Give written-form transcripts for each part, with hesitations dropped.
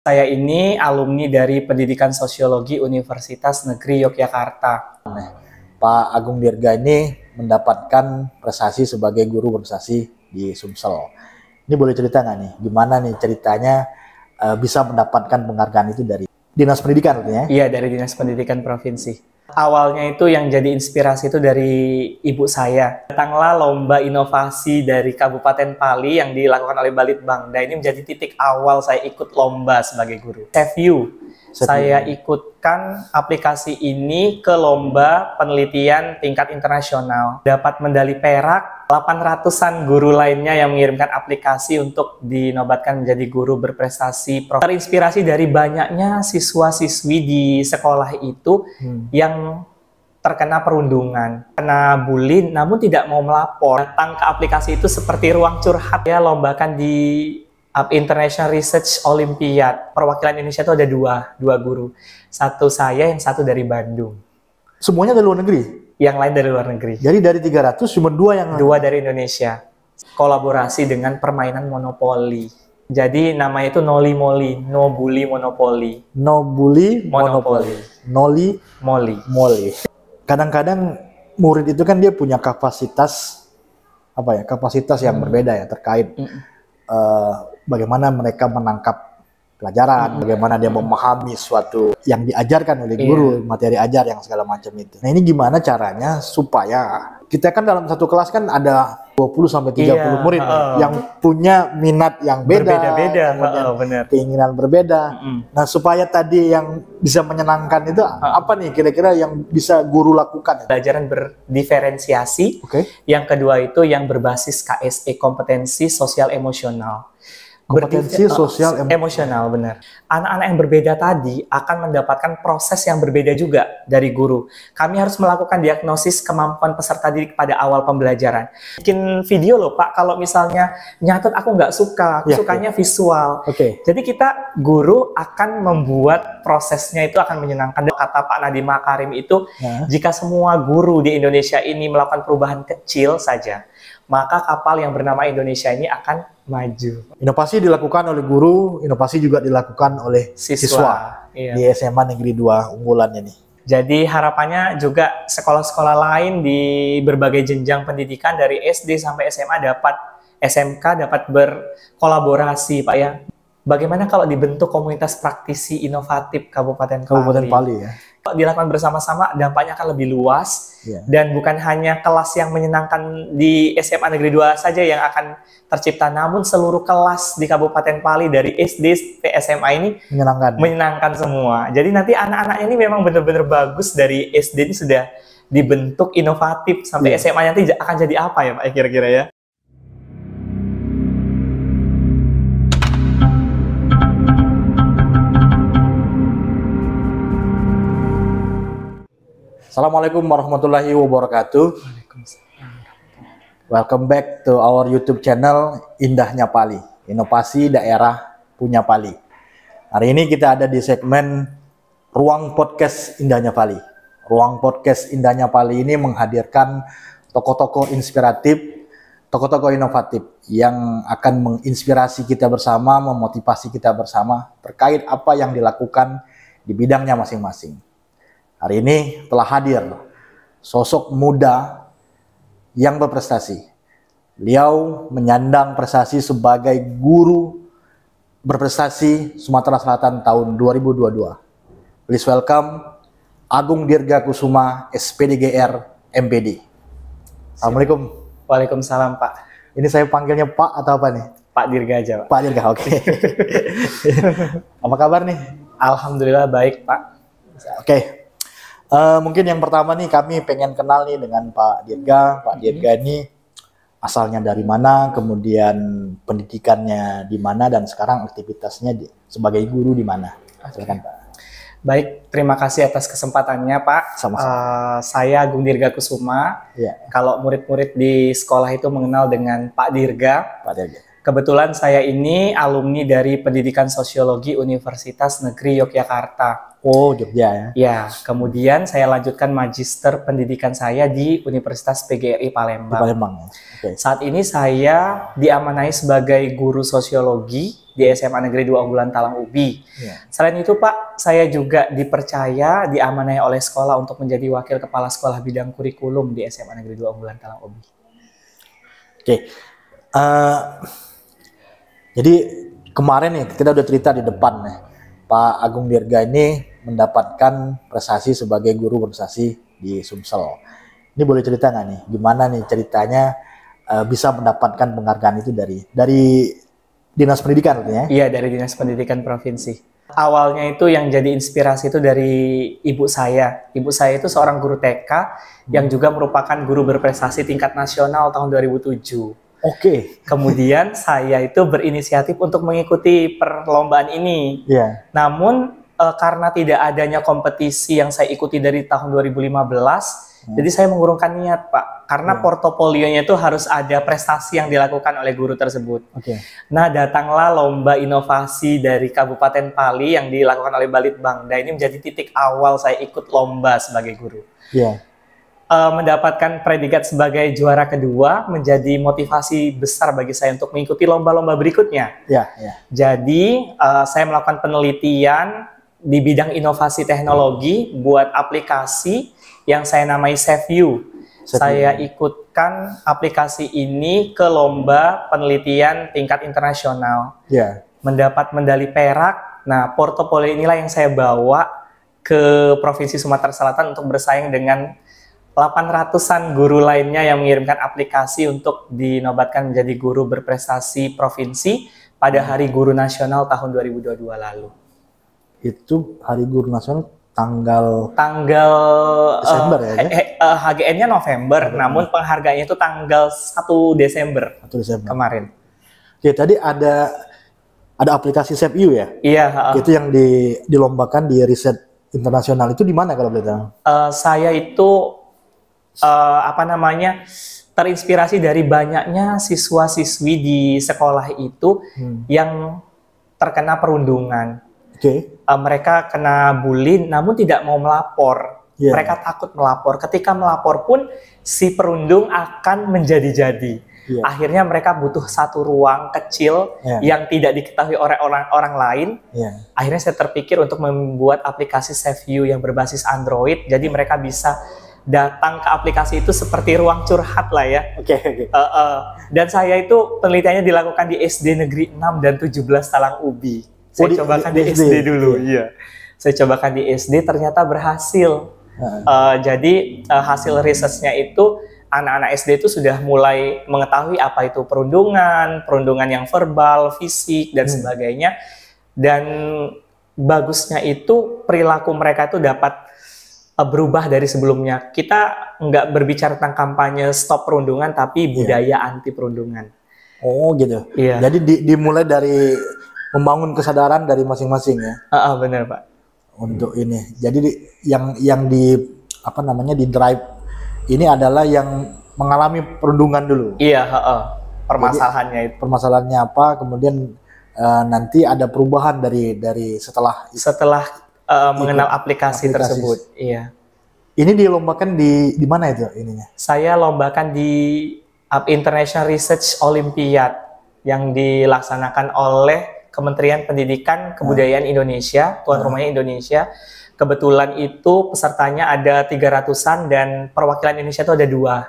Saya ini alumni dari Pendidikan Sosiologi Universitas Negeri Yogyakarta. Pak Agung Dirga ini mendapatkan prestasi sebagai guru berprestasi di Sumsel. Ini boleh cerita nggak nih, gimana nih ceritanya bisa mendapatkan penghargaan itu dari Dinas Pendidikan artinya? Iya, dari Dinas Pendidikan Provinsi. Awalnya itu yang jadi inspirasi itu dari ibu saya. Datanglah lomba inovasi dari Kabupaten Pali yang dilakukan oleh Balitbangda. Ini menjadi titik awal saya ikut lomba sebagai guru. Saveview. Saya ikutkan aplikasi ini ke lomba penelitian tingkat internasional. Dapat medali perak, 800-an guru lainnya yang mengirimkan aplikasi untuk dinobatkan menjadi guru berprestasi. Terinspirasi dari banyaknya siswa-siswi di sekolah itu yang terkena perundungan, kena bully, namun tidak mau melapor. Datang ke aplikasi itu seperti ruang curhat. Ya, lombakan di International Research Olympiad. Perwakilan Indonesia itu ada dua guru. Satu saya, yang satu dari Bandung. Semuanya dari luar negeri? Yang lain dari luar negeri. Jadi dari 300 cuma dua dari Indonesia. Kolaborasi dengan permainan monopoli. Jadi namanya itu Noli Moli, No Bully Monopoly. No Bully Monopoly. Noli Moli. Kadang-kadang murid itu kan dia punya kapasitas kapasitas yang berbeda ya terkait bagaimana mereka menangkap pelajaran, bagaimana dia memahami suatu yang diajarkan oleh guru, materi ajar yang segala macam itu. Nah, ini gimana caranya supaya kita kan dalam satu kelas kan ada 20 sampai 30 murid yang punya minat yang berbeda-beda, keinginan berbeda. Nah, supaya tadi yang bisa menyenangkan itu apa nih kira-kira yang bisa guru lakukan? Pelajaran berdiferensiasi. Yang kedua itu yang berbasis KSE, kompetensi sosial emosional. Kompetensi sosial emosional, benar. Anak-anak yang berbeda tadi akan mendapatkan proses yang berbeda juga dari guru. Kami harus melakukan diagnosis kemampuan peserta didik pada awal pembelajaran. Bikin video loh Pak, kalau misalnya nyatet aku nggak suka, aku sukanya visual. Jadi kita guru akan membuat prosesnya itu akan menyenangkan. Kata Pak Nadiem Makarim itu, jika semua guru di Indonesia ini melakukan perubahan kecil saja, maka kapal yang bernama Indonesia ini akan maju. Inovasi dilakukan oleh guru, inovasi juga dilakukan oleh siswa di SMA Negeri 2 unggulannya nih. Jadi harapannya juga sekolah-sekolah lain di berbagai jenjang pendidikan dari SD sampai SMA SMK dapat berkolaborasi Pak ya. Bagaimana kalau dibentuk komunitas praktisi inovatif Kabupaten Pali ya? Kalau dilakukan bersama-sama dampaknya akan lebih luas dan bukan hanya kelas yang menyenangkan di SMA Negeri 2 saja yang akan tercipta, namun seluruh kelas di Kabupaten Pali dari SD sampai SMA ini menyenangkan semua. Jadi nanti anak-anaknya ini memang benar-benar bagus, dari SD ini sudah dibentuk inovatif sampai SMA nanti akan jadi apa ya Pak kira-kira ya? Assalamualaikum warahmatullahi wabarakatuh. Welcome back to our YouTube channel Indahnya Pali, inovasi daerah punya Pali. Hari ini kita ada di segmen Ruang Podcast Indahnya Pali. Ruang Podcast Indahnya Pali ini menghadirkan tokoh-tokoh inspiratif, tokoh-tokoh inovatif yang akan menginspirasi kita bersama, memotivasi kita bersama terkait apa yang dilakukan di bidangnya masing-masing. Hari ini telah hadir sosok muda yang berprestasi. Beliau menyandang prestasi sebagai guru berprestasi Sumatera Selatan tahun 2022. Please welcome Agung Dirga Kusuma, SPDGR, MPD. Assalamualaikum. Waalaikumsalam Pak. Ini saya panggilnya Pak atau apa nih? Pak Dirga aja Pak. Pak Dirga, oke. Apa kabar nih? Alhamdulillah baik Pak. Mungkin yang pertama nih kami pengen kenal nih dengan Pak Dirga. Pak Dirga ini asalnya dari mana, kemudian pendidikannya di mana, dan sekarang aktivitasnya sebagai guru di mana. Silakan Pak. Baik, terima kasih atas kesempatannya Pak. Sama-sama. Saya Agung Dirga Kusuma. Kalau murid-murid di sekolah itu mengenal dengan Pak Dirga. Kebetulan saya ini alumni dari Pendidikan Sosiologi Universitas Negeri Yogyakarta. Oh, Jogja ya. Ya, kemudian saya lanjutkan magister pendidikan saya di Universitas PGRI Di Palembang. Palembang. Oke. Saat ini saya diamanai sebagai guru sosiologi di SMA Negeri 2 Unggulan Talang Ubi. Ya. Selain itu Pak, saya juga dipercaya, diamanai oleh sekolah untuk menjadi wakil kepala sekolah bidang kurikulum di SMA Negeri 2 Unggulan Talang Ubi. Oke. Jadi kemarin nih kita udah cerita di depan nih, Pak Agung Dirga ini mendapatkan prestasi sebagai guru berprestasi di Sumsel. Ini boleh cerita nggak nih, gimana nih ceritanya bisa mendapatkan penghargaan itu dari Dinas Pendidikan artinya? Iya, dari Dinas Pendidikan Provinsi. Awalnya itu yang jadi inspirasi itu dari ibu saya. Ibu saya itu seorang guru TK yang juga merupakan guru berprestasi tingkat nasional tahun 2007. Oke. Kemudian saya itu berinisiatif untuk mengikuti perlombaan ini. Iya. Namun karena tidak adanya kompetisi yang saya ikuti dari tahun 2015, jadi saya mengurungkan niat, Pak. Karena portofolionya itu harus ada prestasi yang dilakukan oleh guru tersebut. Oke. Nah, datanglah lomba inovasi dari Kabupaten Pali yang dilakukan oleh Balitbangda. Ini menjadi titik awal saya ikut lomba sebagai guru. Iya. Mendapatkan predikat sebagai juara kedua menjadi motivasi besar bagi saya untuk mengikuti lomba-lomba berikutnya. Iya, iya. Jadi, saya melakukan penelitian di bidang inovasi teknologi buat aplikasi yang saya namai SafeView. Saya ikutkan aplikasi ini ke lomba penelitian tingkat internasional. Iya. Mendapat medali perak. Nah, portofolio inilah yang saya bawa ke Provinsi Sumatera Selatan untuk bersaing dengan 800-an guru lainnya yang mengirimkan aplikasi untuk dinobatkan menjadi guru berprestasi provinsi pada Hari Guru Nasional tahun 2022 lalu. Itu Hari Guru Nasional tanggal Desember ya? HGN-nya November, namun penghargaannya itu tanggal 1 Desember 1 Desember kemarin. Oke, tadi ada aplikasi SafeView ya? Iya. Itu yang dilombakan di riset internasional. Itu di mana kalau boleh tahu? Saya itu terinspirasi dari banyaknya siswa-siswi di sekolah itu yang terkena perundungan. Oke. Mereka kena bully namun tidak mau melapor. Yeah. Mereka takut melapor. Ketika melapor pun si perundung akan menjadi-jadi. Yeah. Akhirnya mereka butuh satu ruang kecil yang tidak diketahui oleh orang lain. Yeah. Akhirnya saya terpikir untuk membuat aplikasi SafeView yang berbasis Android. Jadi mereka bisa datang ke aplikasi itu seperti ruang curhat lah ya. Oke. Dan saya itu penelitiannya dilakukan di SD Negeri 6 dan 17 Talang Ubi. Saya cobakan di SD dulu. Iya. Saya cobakan di SD, ternyata berhasil. Jadi hasil risetnya itu anak-anak SD itu sudah mulai mengetahui apa itu perundungan yang verbal, fisik dan sebagainya. Dan bagusnya itu perilaku mereka itu dapat berubah dari sebelumnya. Kita nggak berbicara tentang kampanye stop perundungan, tapi budaya anti perundungan. Oh gitu. Iya. Jadi dimulai dari membangun kesadaran dari masing-masing ya. Benar Pak. Untuk ini. Jadi yang di drive ini adalah yang mengalami perundungan dulu. Iya. Permasalahannya itu. Permasalahannya apa? Kemudian nanti ada perubahan dari setelah mengenal aplikasi tersebut. Iya. Ini dilombakan di mana itu ininya? Saya lombakan di International Research Olympiad yang dilaksanakan oleh Kementerian Pendidikan Kebudayaan Indonesia, tuan rumahnya Indonesia. Kebetulan itu pesertanya ada 300-an dan perwakilan Indonesia itu ada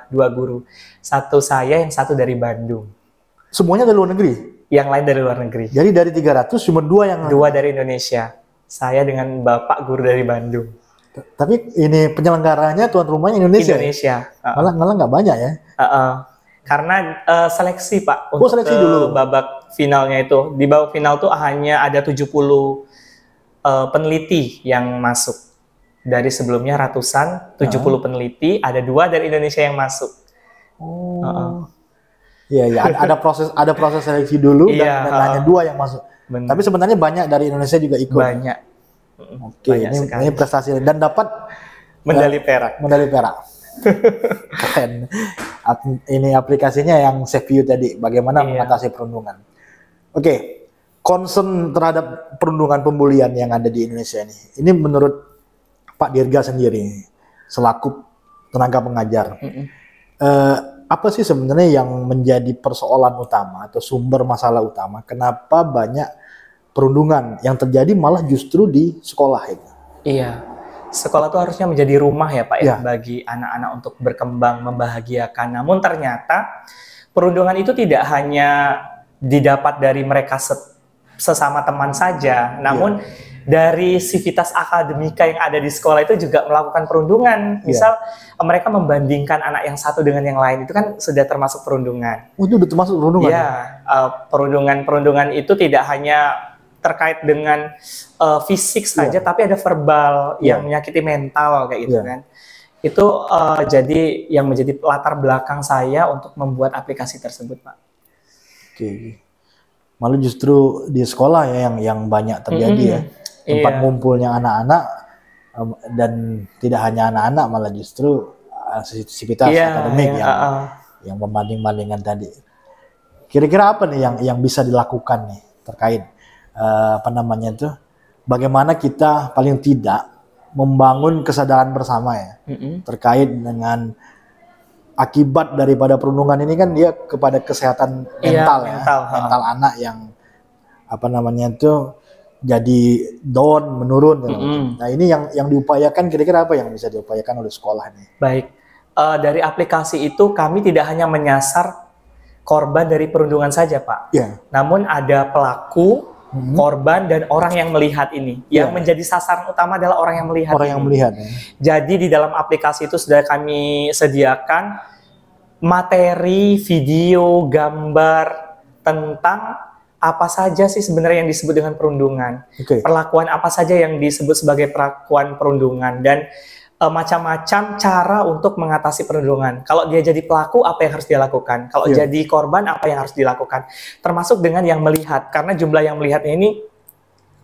dua guru. Satu saya, yang satu dari Bandung. Semuanya dari luar negeri? Yang lain dari luar negeri. Jadi dari 300 cuma dua dari Indonesia. Saya dengan Bapak guru dari Bandung. Tapi ini penyelenggaranya tuan rumahnya Indonesia. Malah nggak banyak ya? Karena seleksi Pak. Untuk seleksi dulu. Babak finalnya itu. Di babak final tuh hanya ada 70 peneliti yang masuk. Dari sebelumnya ratusan, 70 peneliti, ada 2 dari Indonesia yang masuk. Iya, ada proses seleksi dulu dan hanya 2 yang masuk. Bener. Tapi sebenarnya banyak dari Indonesia juga ikut. Banyak. Oke, ini prestasi dan dapat medali perak. Medali perak. Keren. Ini aplikasinya yang SafeView tadi, bagaimana mengatasi perundungan. Oke, concern terhadap perundungan pembulian yang ada di Indonesia ini menurut Pak Dirga sendiri selaku tenaga pengajar, apa sih sebenarnya yang menjadi persoalan utama atau sumber masalah utama? Kenapa banyak perundungan yang terjadi malah justru di sekolah itu? Iya, sekolah itu harusnya menjadi rumah ya Pak Ya. ya, bagi anak-anak untuk berkembang, membahagiakan. Namun ternyata perundungan itu tidak hanya didapat dari mereka sesama teman saja, namun dari sivitas akademika yang ada di sekolah itu juga melakukan perundungan. Misal mereka membandingkan anak yang satu dengan yang lain, itu kan sudah termasuk perundungan. Oh, itu udah termasuk perundungan? Ya, perundungan itu tidak hanya terkait dengan fisik saja, tapi ada verbal yang menyakiti mental kayak gitu kan. Itu jadi yang menjadi latar belakang saya untuk membuat aplikasi tersebut, Pak. Oke. Malah justru di sekolah ya yang banyak terjadi ya. Tempat ngumpulnya anak-anak dan tidak hanya anak-anak, malah justru sivitas akademik yang membanding-bandingkan tadi. Kira-kira apa nih yang bisa dilakukan nih terkait bagaimana kita paling tidak membangun kesadaran bersama ya terkait dengan akibat daripada perundungan ini kan dia kepada kesehatan mental mental anak yang jadi down, menurun. Nah ini yang diupayakan, kira-kira apa yang bisa diupayakan oleh sekolah nih? Baik, dari aplikasi itu kami tidak hanya menyasar korban dari perundungan saja Pak, namun ada pelaku, korban, dan orang yang melihat ini. Yang menjadi sasaran utama adalah orang yang melihat. Orang yang melihat. Jadi di dalam aplikasi itu sudah kami sediakan materi, video, gambar tentang apa saja sih sebenarnya yang disebut dengan perundungan. Perlakuan apa saja yang disebut sebagai perlakuan perundungan, dan macam-macam cara untuk mengatasi perundungan. Kalau dia jadi pelaku, apa yang harus dia lakukan? Kalau jadi korban, apa yang harus dilakukan? Termasuk dengan yang melihat, karena jumlah yang melihatnya ini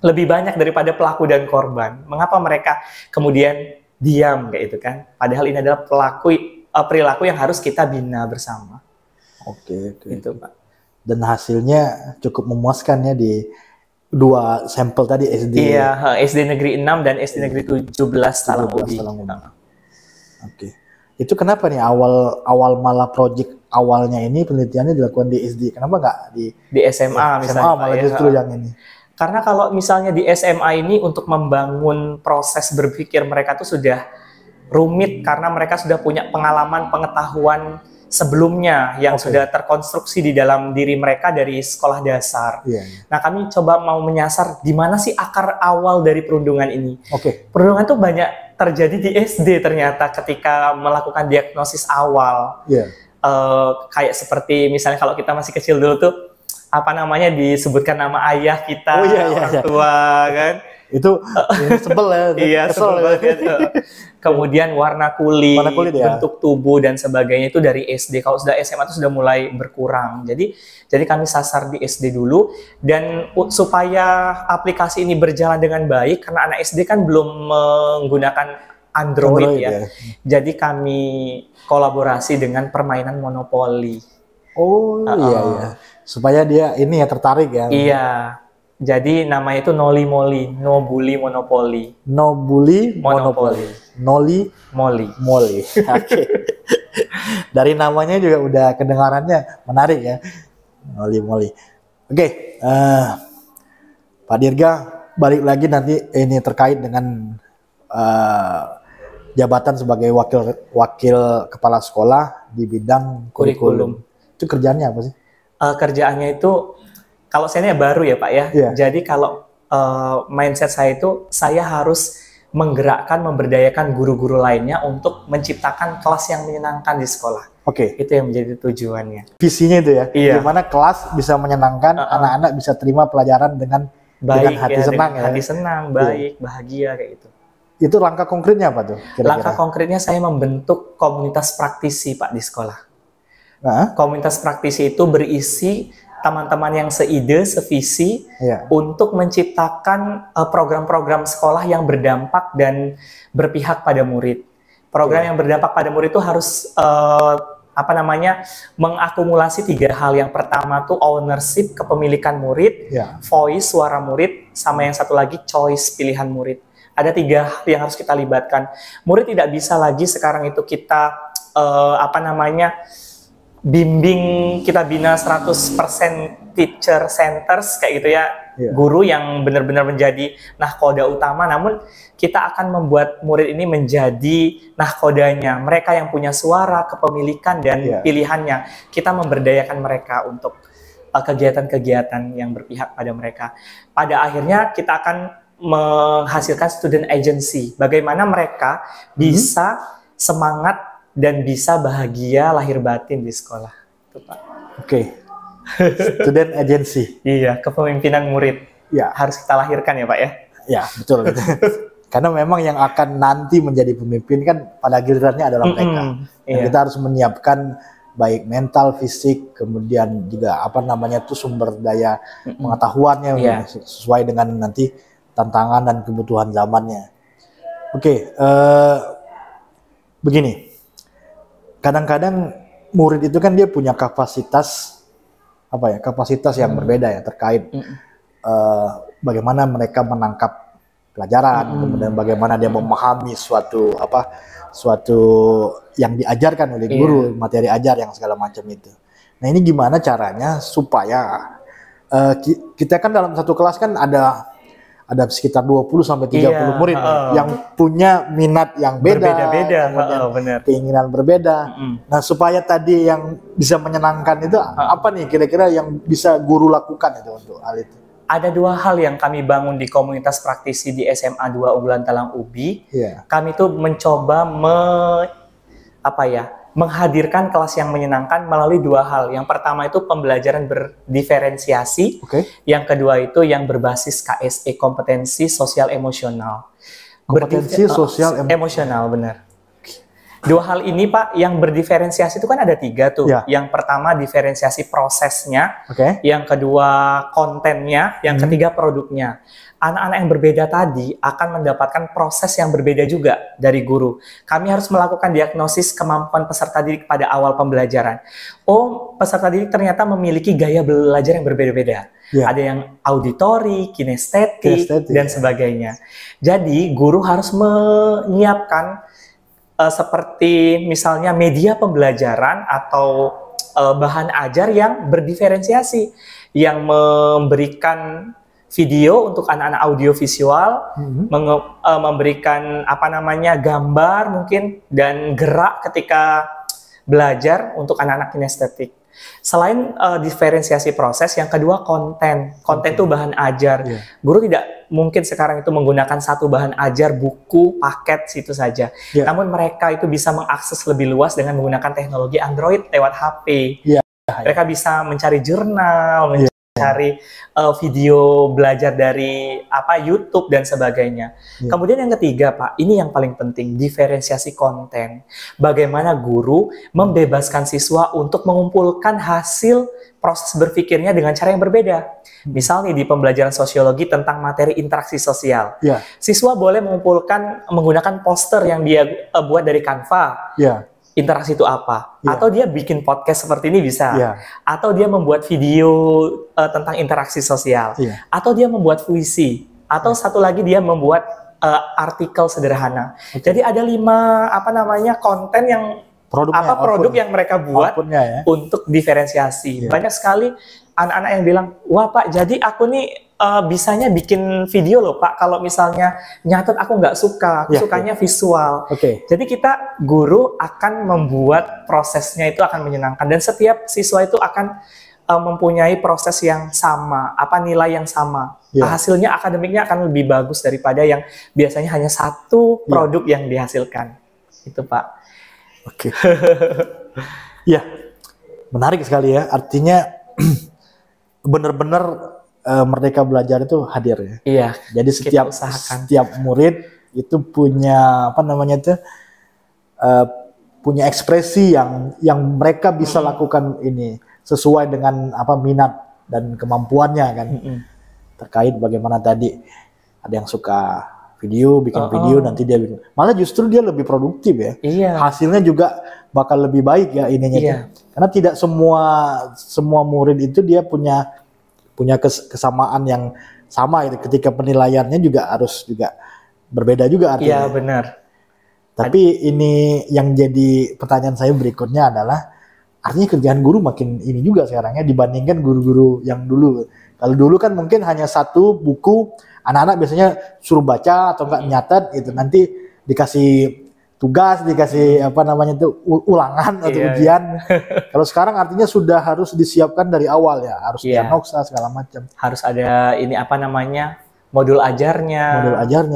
lebih banyak daripada pelaku dan korban. Mengapa mereka kemudian diam kayak itu kan? Padahal ini adalah perilaku yang harus kita bina bersama. Oke. Itu Pak. Dan hasilnya cukup memuaskan ya di 2 sampel tadi SD. Iya, SD Negeri 6 dan SD Negeri 17 Talang Ubi. Oke. Itu kenapa nih awal malah project awalnya ini penelitiannya dilakukan di SD? Kenapa nggak di SMA misalnya? SMA malah justru yang ini. Karena kalau misalnya di SMA ini untuk membangun proses berpikir mereka tuh sudah rumit karena mereka sudah punya pengetahuan sebelumnya yang sudah terkonstruksi di dalam diri mereka dari sekolah dasar. Nah, kami coba mau menyasar di mana sih akar awal dari perundungan ini. Perundungan itu banyak terjadi di SD ternyata ketika melakukan diagnosis awal. Kayak seperti misalnya kalau kita masih kecil dulu tuh disebutkan nama ayah kita, orang tua kan. Itu sebel ya. Iya, sebel banget. Kemudian warna kulit, bentuk tubuh dan sebagainya itu dari SD. Kalau sudah SMA itu sudah mulai berkurang. Jadi kami sasar di SD dulu, dan supaya aplikasi ini berjalan dengan baik karena anak SD kan belum menggunakan Android ya. Jadi kami kolaborasi dengan permainan monopoli. Iya. Supaya dia ini ya tertarik ya. Iya. Jadi namanya itu Noli Moli, No Bully Monopoly. No Bully Monopoly. Noli Moli. Oke. Dari namanya juga udah kedengarannya menarik ya. Noli Moli. Oke. Pak Dirga, balik lagi nanti ini terkait dengan jabatan sebagai wakil kepala sekolah di bidang kurikulum. Itu kerjaannya apa sih? Kerjaannya itu, kalau saya ini baru ya Pak ya. Jadi kalau mindset saya itu, saya harus menggerakkan, memberdayakan guru-guru lainnya untuk menciptakan kelas yang menyenangkan di sekolah. Itu yang menjadi tujuannya. Visinya itu ya. Gimana kelas bisa menyenangkan, anak-anak bisa terima pelajaran dengan baik, hati senang ya. Hati senang, baik, bahagia kayak gitu. Itu langkah konkretnya apa tuh? Kira-kira? Langkah konkretnya saya membentuk komunitas praktisi Pak di sekolah. Komunitas praktisi itu berisi teman-teman yang seide, sevisi untuk menciptakan program-program sekolah yang berdampak dan berpihak pada murid. Program yang berdampak pada murid itu harus mengakumulasi 3 hal. Yang pertama tuh ownership, kepemilikan murid, voice, suara murid, sama yang satu lagi choice, pilihan murid. Ada 3 hal yang harus kita libatkan. Murid tidak bisa lagi sekarang itu kita bimbing, kita bina 100% teacher centers kayak gitu ya. Guru yang benar-benar menjadi nahkoda utama, namun kita akan membuat murid ini menjadi nahkodanya, mereka yang punya suara, kepemilikan, dan pilihannya. Kita memberdayakan mereka untuk kegiatan-kegiatan yang berpihak pada mereka. Pada akhirnya kita akan menghasilkan student agency, bagaimana mereka bisa semangat dan bisa bahagia lahir batin di sekolah. Itu, Pak. Student agency. Iya, kepemimpinan murid. Harus kita lahirkan ya, Pak ya. Ya, betul. Karena memang yang akan nanti menjadi pemimpin kan pada gilirannya adalah mereka. Dan kita harus menyiapkan baik mental, fisik, kemudian juga sumber daya pengetahuannya sesuai dengan nanti tantangan dan kebutuhan zamannya. Begini. Kadang-kadang murid itu kan dia punya kapasitas yang berbeda ya terkait bagaimana mereka menangkap pelajaran, kemudian bagaimana dia memahami suatu yang diajarkan oleh guru, materi ajar yang segala macam itu. Nah, ini gimana caranya supaya kita kan dalam satu kelas kan ada sekitar 20 sampai 30 murid yang punya minat yang beda-beda, keinginan berbeda. Nah, supaya tadi yang bisa menyenangkan itu apa nih kira-kira yang bisa guru lakukan itu untuk hal itu? Ada 2 hal yang kami bangun di komunitas praktisi di SMA 2 Unggulan Talang Ubi. Kami tuh mencoba menghadirkan kelas yang menyenangkan melalui 2 hal. Yang pertama itu pembelajaran berdiferensiasi. Yang kedua itu yang berbasis KSE, kompetensi sosial emosional. Kompetensi sosial emosional, benar. 2 hal ini, Pak, yang berdiferensiasi itu kan ada 3 tuh. Yang pertama diferensiasi prosesnya, yang kedua kontennya, yang ketiga produknya. Anak-anak yang berbeda tadi akan mendapatkan proses yang berbeda juga dari guru. Kami harus melakukan diagnosis kemampuan peserta didik pada awal pembelajaran. Peserta didik ternyata memiliki gaya belajar yang berbeda-beda. Ada yang auditori, kinestetik, dan sebagainya. Jadi guru harus menyiapkan seperti misalnya media pembelajaran atau bahan ajar yang berdiferensiasi, yang memberikan video untuk anak-anak audiovisual, memberikan gambar mungkin dan gerak ketika belajar untuk anak-anak kinestetik. Selain diferensiasi proses, yang kedua konten. Konten itu bahan ajar. Guru tidak mungkin sekarang itu menggunakan satu bahan ajar, buku, paket, situ saja. Namun mereka itu bisa mengakses lebih luas dengan menggunakan teknologi Android lewat HP. Mereka bisa mencari jurnal, mencari video belajar dari YouTube dan sebagainya. Kemudian yang ketiga, Pak, ini yang paling penting, diferensiasi konten. Bagaimana guru membebaskan siswa untuk mengumpulkan hasil proses berpikirnya dengan cara yang berbeda. Misalnya di pembelajaran sosiologi tentang materi interaksi sosial. Siswa boleh mengumpulkan menggunakan poster yang dia buat dari Canva. Interaksi itu apa? Atau dia bikin podcast seperti ini bisa. Atau dia membuat video tentang interaksi sosial. Atau dia membuat puisi. Atau satu lagi dia membuat artikel sederhana. Jadi ada 5 konten yang produk yang mereka buat untuk diferensiasi. Banyak sekali anak-anak yang bilang, wah Pak, jadi aku nih bisanya bikin video loh Pak, kalau misalnya nyatet aku nggak suka, aku sukanya visual. Jadi kita guru akan membuat prosesnya itu akan menyenangkan, dan setiap siswa itu akan mempunyai proses yang sama, nilai yang sama. Hasilnya akademiknya akan lebih bagus daripada yang biasanya hanya satu produk yang dihasilkan. Itu Pak. Menarik sekali ya, artinya benar-benar Merdeka Belajar itu hadir ya. Jadi setiap murid itu punya punya ekspresi yang mereka bisa lakukan ini sesuai dengan minat dan kemampuannya kan. Terkait bagaimana tadi ada yang suka bikin video, nanti dia bikin. Malah justru dia lebih produktif ya. Iya. Hasilnya juga bakal lebih baik ya ininya Iya. tuh. Karena tidak semua murid itu dia punya kesamaan yang sama itu. Ketika penilaiannya juga harus juga berbeda juga artinya. Iya, benar. Tapi ini yang jadi pertanyaan saya berikutnya adalah artinya kerjaan guru makin ini juga sekarang ya dibandingkan guru-guru yang dulu. Kalau dulu kan mungkin hanya satu buku, anak-anak biasanya suruh baca atau enggak nyatet gitu, nanti dikasih tugas, dikasih apa namanya itu ulangan atau ujian. Kalau sekarang artinya sudah harus disiapkan dari awal ya, harus diagnosa segala macam. Harus ada ini apa namanya? Modul ajarnya,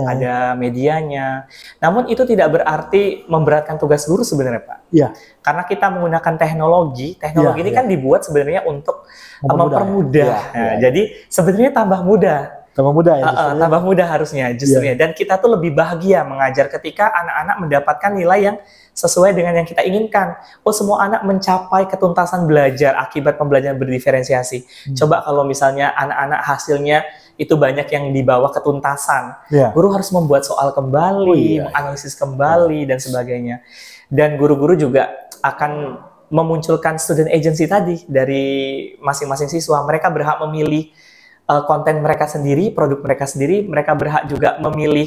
ada medianya. Namun itu tidak berarti memberatkan tugas guru sebenarnya, Pak. Iya. Karena kita menggunakan teknologi ini kan dibuat sebenarnya untuk mempermudah. Jadi sebenarnya tambah mudah. Tambah mudah ya. Tambah mudah harusnya justru ya. Dan kita tuh lebih bahagia mengajar ketika anak-anak mendapatkan nilai yang sesuai dengan yang kita inginkan. Oh, semua anak mencapai ketuntasan belajar akibat pembelajaran berdiferensiasi. Coba kalau misalnya anak-anak hasilnya itu banyak yang di bawah ketuntasan. Guru harus membuat soal kembali, menganalisis kembali, dan sebagainya. Dan guru-guru juga akan memunculkan student agency tadi dari masing-masing siswa. Mereka berhak memilih konten mereka sendiri, produk mereka sendiri. Mereka berhak juga memilih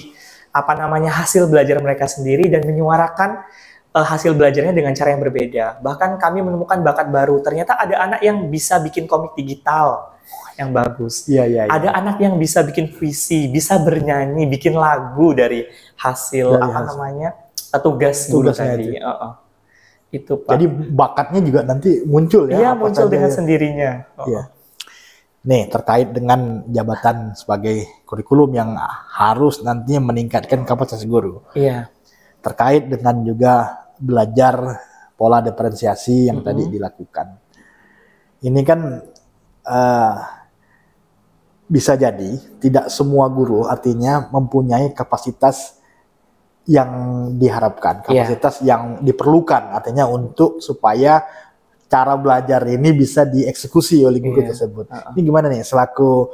apa namanya hasil belajar mereka sendiri dan menyuarakan hasil belajarnya dengan cara yang berbeda. Bahkan kami menemukan bakat baru. Ternyata ada anak yang bisa bikin komik digital yang bagus. Ada anak yang bisa bikin puisi, bisa bernyanyi, bikin lagu dari hasil namanya tugas tadi. Itu Pak. Jadi bakatnya juga nanti muncul ya? Iya, muncul dengan sendirinya. Nih, terkait dengan jabatan sebagai kurikulum yang harus nantinya meningkatkan kapasitas guru. Iya. Terkait dengan juga belajar pola diferensiasi yang tadi dilakukan. Ini kan bisa jadi tidak semua guru artinya mempunyai kapasitas yang diharapkan, kapasitas yang diperlukan artinya untuk supaya cara belajar ini bisa dieksekusi oleh guru tersebut. Ini gimana nih selaku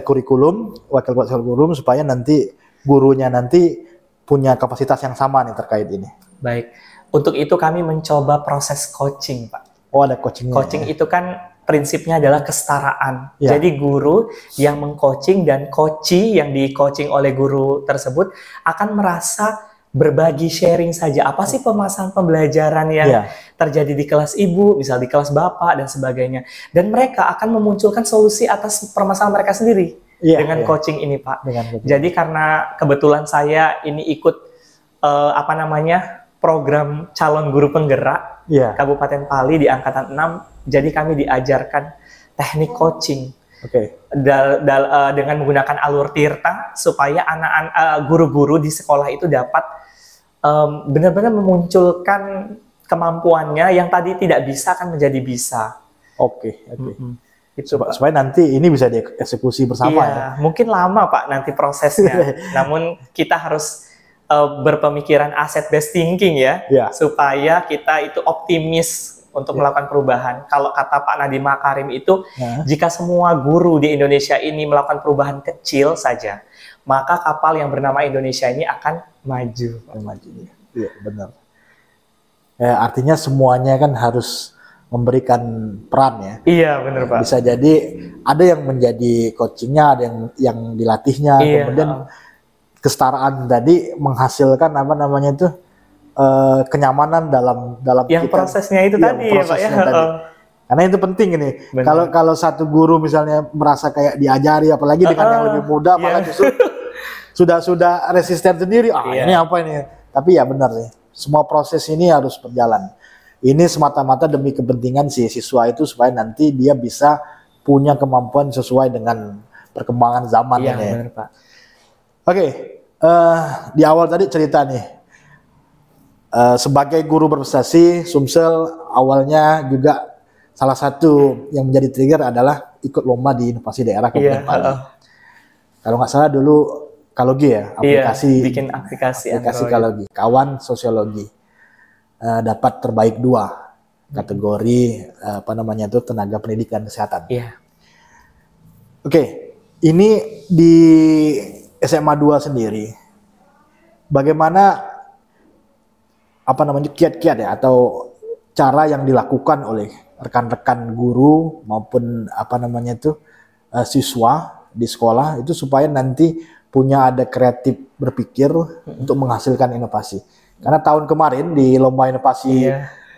kurikulum, wakil kurikulum supaya nanti gurunya nanti punya kapasitas yang sama nih terkait ini. Baik, untuk itu kami mencoba proses coaching, Pak. Oh, ada coachingnya. Coaching itu kan prinsipnya adalah kesetaraan. Jadi guru yang meng-coaching dan coachee yang di-coaching oleh guru tersebut akan merasa berbagi sharing saja. Apa sih permasalahan pembelajaran yang terjadi di kelas ibu, misal di kelas bapak, dan sebagainya. Dan mereka akan memunculkan solusi atas permasalahan mereka sendiri dengan coaching ini, Pak. Jadi karena kebetulan saya ini ikut program calon guru penggerak Kabupaten Pali di angkatan 6, jadi kami diajarkan teknik coaching dengan menggunakan alur tirta supaya anak-anak guru-guru di sekolah itu dapat benar-benar memunculkan kemampuannya yang tadi tidak bisa kan menjadi bisa. Supaya nanti ini bisa dieksekusi bersama ya. Mungkin lama Pak nanti prosesnya. Namun kita harus berpemikiran asset based thinking supaya kita itu optimis untuk melakukan perubahan. Kalau kata Pak Nadiem Makarim itu, jika semua guru di Indonesia ini melakukan perubahan kecil saja, maka kapal yang bernama Indonesia ini akan maju. Iya, benar. Artinya semuanya kan harus memberikan peran ya. Iya, benar Pak. Bisa jadi ada yang menjadi coachingnya, ada yang dilatihnya, kemudian kesetaraan tadi menghasilkan kenyamanan dalam yang kita, prosesnya itu tadi ya Pak ya. Karena itu penting ini. Kalau satu guru misalnya merasa kayak diajari, apalagi dengan yang lebih muda, malah justru sudah resisten sendiri. Ini apa ini? Tapi ya benar sih. Semua proses ini harus berjalan. Ini semata-mata demi kepentingan si siswa itu supaya nanti dia bisa punya kemampuan sesuai dengan perkembangan zaman ini. Benar, Pak. Di awal tadi cerita nih, sebagai guru berprestasi, Sumsel awalnya juga salah satu yang menjadi trigger adalah ikut lomba di inovasi daerah Kabupaten Pali. Kalau nggak salah dulu Kalogi ya, bikin aplikasi Kalogi, kawan sosiologi, dapat terbaik 2 kategori tenaga pendidikan kesehatan. Ini di SMA 2 sendiri bagaimana apa namanya kiat-kiat ya atau cara yang dilakukan oleh rekan-rekan guru maupun apa namanya itu siswa di sekolah itu supaya nanti punya ada kreatif berpikir untuk menghasilkan inovasi. Karena tahun kemarin di lomba inovasi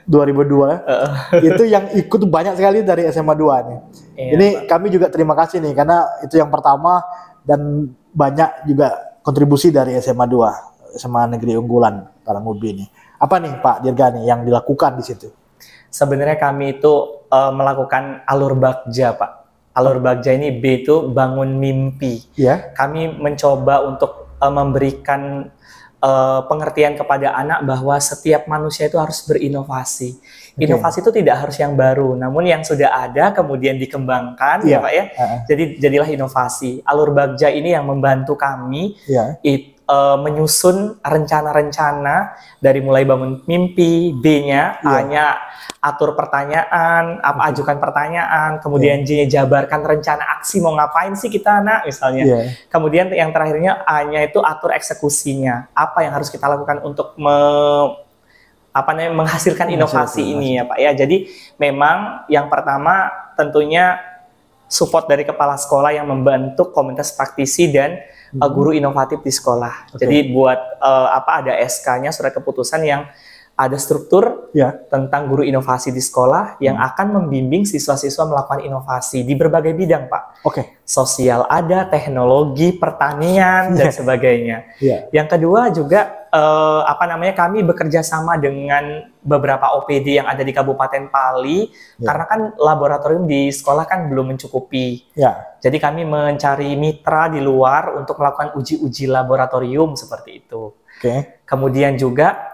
2002 itu yang ikut banyak sekali dari SMA 2 nih. Ini kami juga terima kasih nih karena itu yang pertama dan banyak juga kontribusi dari SMA 2, SMA Negeri Unggulan Parangkubi ini. Apa nih Pak Dirga nih yang dilakukan di situ? Sebenarnya kami itu melakukan alur bagja, Pak. Alur bagja ini B itu bangun mimpi. Ya. Kami mencoba untuk memberikan pengertian kepada anak bahwa setiap manusia itu harus berinovasi. Inovasi itu tidak harus yang baru, namun yang sudah ada kemudian dikembangkan, ya Pak ya. Jadi jadilah inovasi. Alur bagja ini yang membantu kami menyusun rencana-rencana dari mulai bangun mimpi, B-nya, A-nya atur pertanyaan, ajukan pertanyaan, kemudian J-nya jabarkan rencana aksi mau ngapain sih kita anak misalnya. Kemudian yang terakhirnya A-nya itu atur eksekusinya, apa yang harus kita lakukan untuk menghasilkan inovasi ini ya Pak ya. Jadi memang yang pertama tentunya support dari kepala sekolah yang membentuk komunitas praktisi dan guru inovatif di sekolah. Jadi buat ada SK-nya surat keputusan yang ada struktur tentang guru inovasi di sekolah yang akan membimbing siswa-siswa melakukan inovasi di berbagai bidang, Pak. Sosial ada, teknologi, pertanian dan sebagainya. Yang kedua juga kami bekerja sama dengan beberapa OPD yang ada di Kabupaten Pali karena kan laboratorium di sekolah kan belum mencukupi. Jadi kami mencari mitra di luar untuk melakukan uji-uji laboratorium seperti itu. Kemudian juga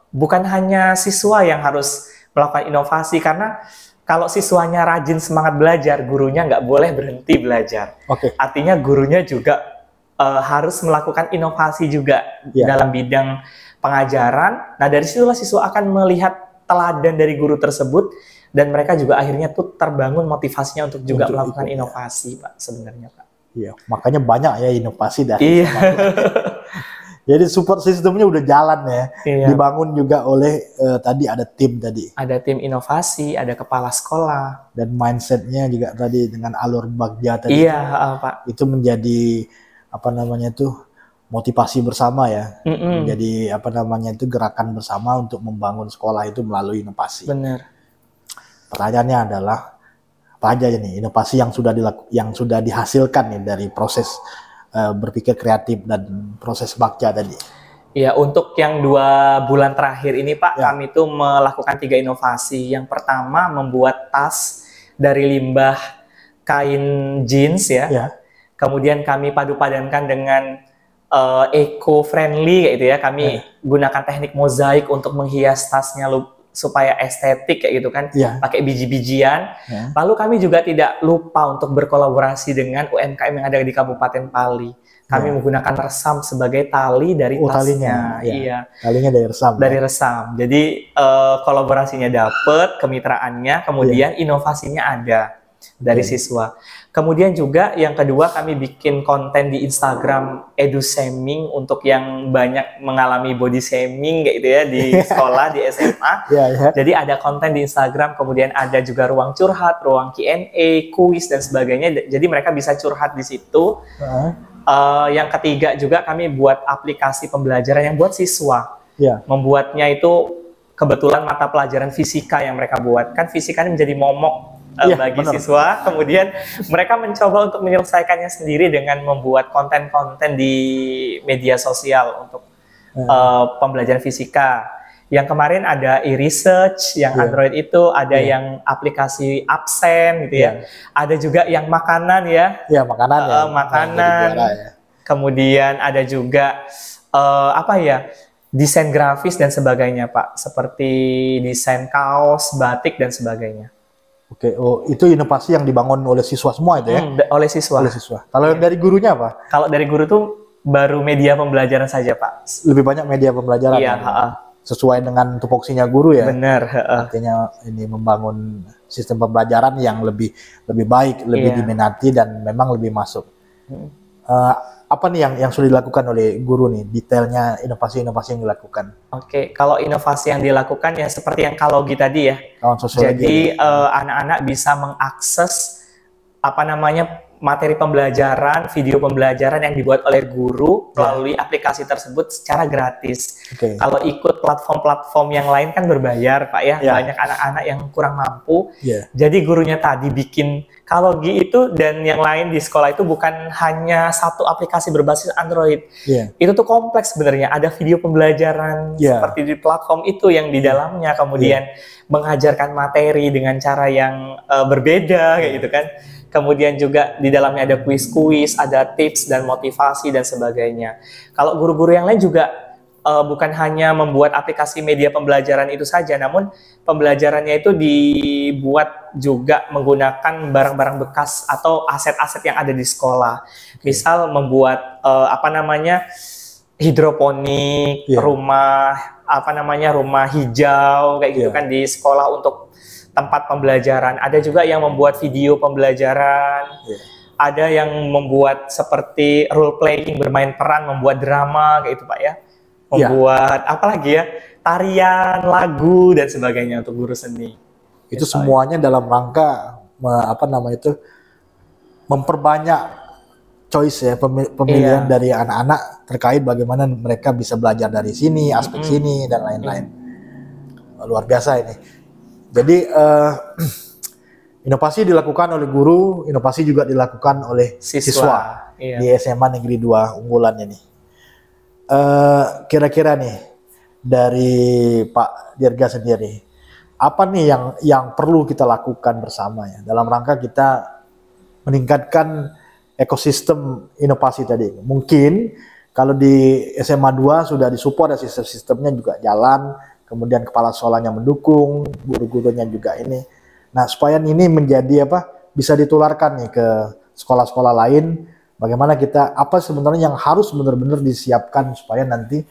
bukan hanya siswa yang harus melakukan inovasi karena kalau siswanya rajin semangat belajar, gurunya nggak boleh berhenti belajar. Artinya gurunya juga harus melakukan inovasi juga dalam bidang pengajaran. Nah dari situlah siswa akan melihat teladan dari guru tersebut dan mereka juga akhirnya tuh terbangun motivasinya untuk juga melakukan inovasi, Pak, sebenarnya, Pak. Makanya banyak ya inovasi dari jadi support sistemnya udah jalan ya, dibangun juga oleh tadi ada tim tadi. Ada tim inovasi, ada kepala sekolah. Dan mindsetnya juga tadi dengan alur bagja tadi. Pak. Itu menjadi motivasi bersama ya, menjadi gerakan bersama untuk membangun sekolah itu melalui inovasi. Benar. Pertanyaannya adalah apa aja nih inovasi yang sudah dihasilkan nih dari proses berpikir kreatif dan proses bagja tadi. Ya, untuk yang 2 bulan terakhir ini Pak, kami itu melakukan 3 inovasi. Yang pertama membuat tas dari limbah kain jeans Kemudian kami padu-padankan dengan eco-friendly gitu ya. Kami gunakan teknik mozaik untuk menghias tasnya supaya estetik kayak gitu kan, pakai biji-bijian. Lalu kami juga tidak lupa untuk berkolaborasi dengan UMKM yang ada di Kabupaten Pali. Kami menggunakan resam sebagai tali dari tasnya. Talinya dari resam. Dari resam. Jadi kolaborasinya dapat, kemitraannya, kemudian inovasinya ada dari siswa. Kemudian juga yang kedua kami bikin konten di Instagram edu-shaming untuk yang banyak mengalami body shaming kayak gitu ya di sekolah, di SMA. Jadi ada konten di Instagram, kemudian ada juga ruang curhat, ruang Q&A, kuis dan sebagainya. Jadi mereka bisa curhat di situ. Yang ketiga juga kami buat aplikasi pembelajaran yang buat siswa. Membuatnya itu kebetulan mata pelajaran fisika yang mereka buat. Kan fisika ini menjadi momok bagi siswa, kemudian mereka mencoba untuk menyelesaikannya sendiri dengan membuat konten-konten di media sosial untuk pembelajaran fisika. Yang kemarin ada e-research, yang Android itu, ada yang aplikasi absen gitu ya. Ada juga yang makanan makanan. Kemudian ada juga desain grafis dan sebagainya Pak, seperti desain kaos, batik dan sebagainya. Itu inovasi yang dibangun oleh siswa semua itu ya? Oleh siswa. Kalau dari gurunya apa? Kalau dari guru tuh baru media pembelajaran saja Pak. Lebih banyak media pembelajaran. Sesuai dengan tupoksinya guru ya? Benar. Artinya ini membangun sistem pembelajaran yang lebih baik, lebih diminati dan memang lebih masuk. Apa nih yang sudah dilakukan oleh guru nih, detailnya inovasi-inovasi yang dilakukan? Oke, kalau inovasi yang dilakukan ya seperti yang Kalogi tadi ya. Kawan sosiologi. Jadi anak-anak bisa mengakses apa namanya materi pembelajaran, video pembelajaran yang dibuat oleh guru melalui aplikasi tersebut secara gratis. Kalau ikut platform-platform yang lain kan berbayar, Pak ya. Banyak anak-anak yang kurang mampu. Jadi gurunya tadi bikin Kalogi itu dan yang lain di sekolah itu bukan hanya satu aplikasi berbasis Android. Itu tuh kompleks sebenarnya. Ada video pembelajaran seperti di platform itu yang di dalamnya kemudian mengajarkan materi dengan cara yang berbeda kayak gitu kan. Kemudian juga di dalamnya ada kuis-kuis, ada tips dan motivasi dan sebagainya. Kalau guru-guru yang lain juga bukan hanya membuat aplikasi media pembelajaran itu saja, namun pembelajarannya itu dibuat juga menggunakan barang-barang bekas atau aset-aset yang ada di sekolah. Misal membuat hidroponik, rumah rumah hijau kayak gitu kan di sekolah untuk tempat pembelajaran. Ada juga yang membuat video pembelajaran. Ada yang membuat seperti role playing, bermain peran, membuat drama kayak itu Pak ya. Membuat apalagi ya, tarian, lagu dan sebagainya untuk guru seni. Itu semuanya dalam rangka memperbanyak choice ya, pemilihan dari anak-anak terkait bagaimana mereka bisa belajar dari sini, aspek sini dan lain-lain. Luar biasa ini. Jadi inovasi dilakukan oleh guru, inovasi juga dilakukan oleh siswa di SMA Negeri 2 unggulan ini. Kira-kira nih dari Pak Dirga sendiri, apa nih yang perlu kita lakukan bersama ya dalam rangka kita meningkatkan ekosistem inovasi tadi? Mungkin kalau di SMA 2 sudah disupport ya, sistem-sistemnya juga jalan. Kemudian kepala sekolahnya mendukung, guru-gurunya juga ini. Nah, supaya ini menjadi bisa ditularkan nih ke sekolah-sekolah lain. Bagaimana apa sebenarnya yang harus benar-benar disiapkan supaya nanti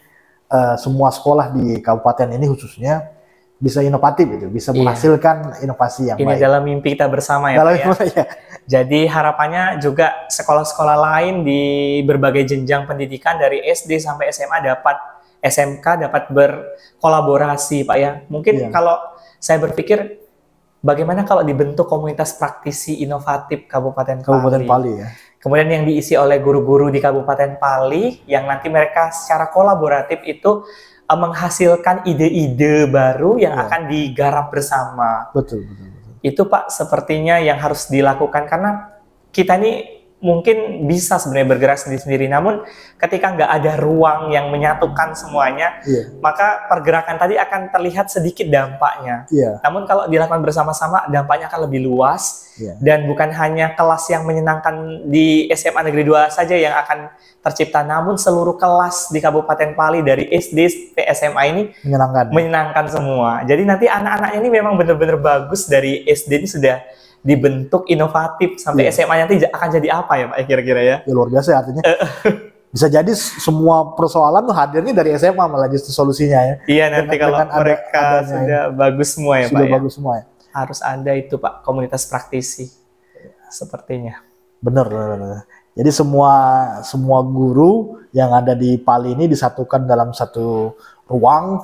semua sekolah di kabupaten ini khususnya bisa inovatif gitu, bisa menghasilkan inovasi yang baik. Ini dalam mimpi kita bersama ya, Pak ya. Jadi harapannya juga sekolah-sekolah lain di berbagai jenjang pendidikan dari SD sampai SMA SMK dapat berkolaborasi Pak ya. Mungkin kalau saya berpikir bagaimana kalau dibentuk komunitas praktisi inovatif Kabupaten Pali ya. Kemudian yang diisi oleh guru-guru di Kabupaten Pali yang nanti mereka secara kolaboratif itu menghasilkan ide-ide baru yang akan digarap bersama. Betul. Itu Pak sepertinya yang harus dilakukan karena kita ini mungkin bisa sebenarnya bergerak sendiri-sendiri, namun ketika nggak ada ruang yang menyatukan semuanya, maka pergerakan tadi akan terlihat sedikit dampaknya. Namun kalau dilakukan bersama-sama, dampaknya akan lebih luas, dan bukan hanya kelas yang menyenangkan di SMA Negeri 2 saja yang akan tercipta, namun seluruh kelas di Kabupaten Pali dari SD sampai SMA ini menyenangkan semua. Jadi nanti anak-anak ini memang benar-benar bagus dari SD ini sudah dibentuk inovatif sampai SMA nanti akan jadi apa ya Pak kira-kira ya? Ya luar biasa artinya. Bisa jadi semua persoalan tuh hadirnya dari SMA malah justru solusinya ya. Iya nanti kalau mereka sudah bagus semua ya Pak. Sudah bagus semua ya. Harus ada itu Pak komunitas praktisi sepertinya. Bener. Jadi semua guru yang ada di Pali ini disatukan dalam satu ruang.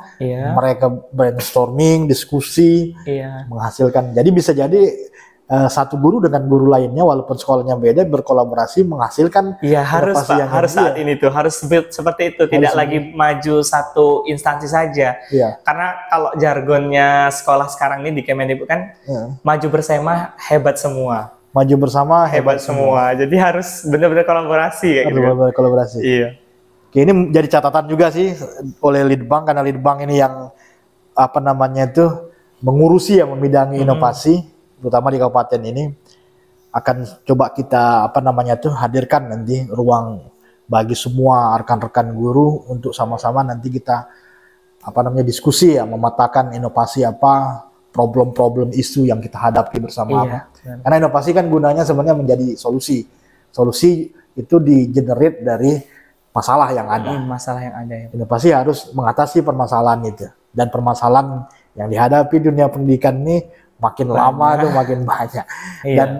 Mereka brainstorming, diskusi, menghasilkan. Jadi bisa jadi satu guru dengan guru lainnya walaupun sekolahnya beda berkolaborasi menghasilkan harus Pak, harus saat ini tuh harus seperti itu, tidak lagi maju satu instansi saja. Karena kalau jargonnya sekolah sekarang ini di Kemendikbud kan maju bersama hebat semua. Maju bersama hebat semua. Jadi harus benar-benar kolaborasi kayak gitu. Benar-benar kolaborasi. Oke, ini jadi catatan juga sih oleh Litbang karena Litbang ini yang mengurusi membidangi inovasi terutama di kabupaten ini, akan coba kita hadirkan nanti ruang bagi semua rekan-rekan guru untuk sama-sama nanti kita diskusi mematakan inovasi problem-problem isu yang kita hadapi bersama. Karena inovasi kan gunanya sebenarnya menjadi solusi itu di-generate dari masalah yang ada. Inovasi harus mengatasi permasalahan itu, dan permasalahan yang dihadapi dunia pendidikan ini makin lama tuh makin banyak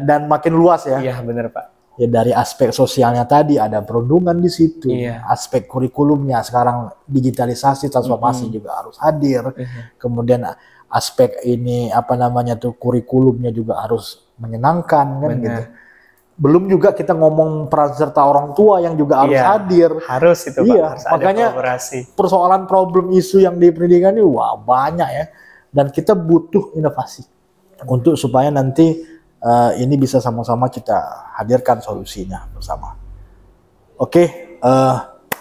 dan makin luas ya. Iya benar Pak. Ya dari aspek sosialnya tadi ada perundungan di situ, Iya. aspek kurikulumnya sekarang digitalisasi transformasi juga harus hadir. Kemudian aspek ini apa namanya tuh kurikulumnya juga harus menyenangkan kan Benar. gitu. Belum juga kita ngomong peran serta orang tua yang juga harus Iya. hadir. Harus itu Pak, Iya, harus ada makanya kolaborasi. persoalan problem isu yang di pendidikan ini wah banyak ya, dan kita butuh inovasi untuk supaya nanti ini bisa sama-sama kita hadirkan solusinya bersama. Oke,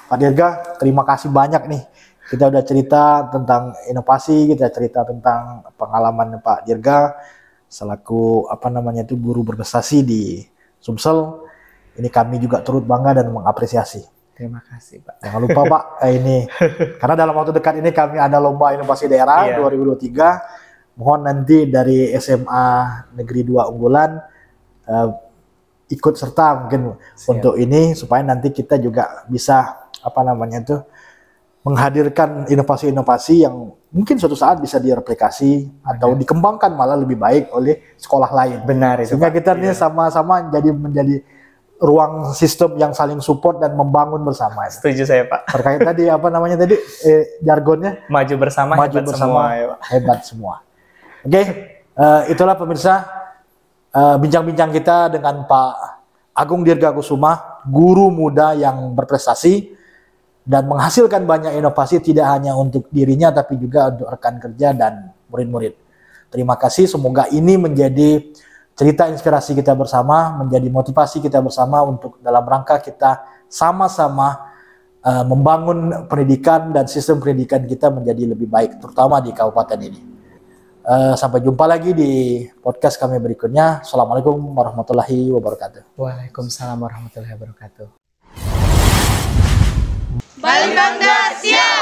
Pak Dirga, terima kasih banyak nih. Kita udah cerita tentang inovasi, kita cerita tentang pengalaman Pak Dirga selaku apa namanya itu guru berprestasi di Sumsel. Ini kami juga turut bangga dan mengapresiasi. Terima kasih Pak. Jangan lupa Pak, ini karena dalam waktu dekat ini kami ada lomba inovasi daerah 2023. Mohon nanti dari SMA Negeri 2 Unggulan ikut serta mungkin untuk ini supaya nanti kita juga bisa apa namanya itu menghadirkan inovasi-inovasi yang mungkin suatu saat bisa direplikasi atau dikembangkan malah lebih baik oleh sekolah lain. Benar itu Sehingga Pak. kita ini sama-sama menjadi ruang sistem yang saling support dan membangun bersama. Setuju saya Pak. Terkait tadi apa namanya tadi jargonnya Maju bersama, maju hebat bersama semua ya Pak. hebat semua. Oke, itulah pemirsa bincang-bincang kita dengan Pak Agung Dirga Kusuma, guru muda yang berprestasi dan menghasilkan banyak inovasi tidak hanya untuk dirinya tapi juga untuk rekan kerja dan murid-murid. Terima kasih, semoga ini menjadi cerita inspirasi kita bersama, menjadi motivasi kita bersama untuk dalam rangka kita sama-sama membangun pendidikan dan sistem pendidikan kita menjadi lebih baik, terutama di kabupaten ini. Sampai jumpa lagi di podcast kami berikutnya. Assalamualaikum warahmatullahi wabarakatuh. Waalaikumsalam warahmatullahi wabarakatuh. Bali Bangda siap!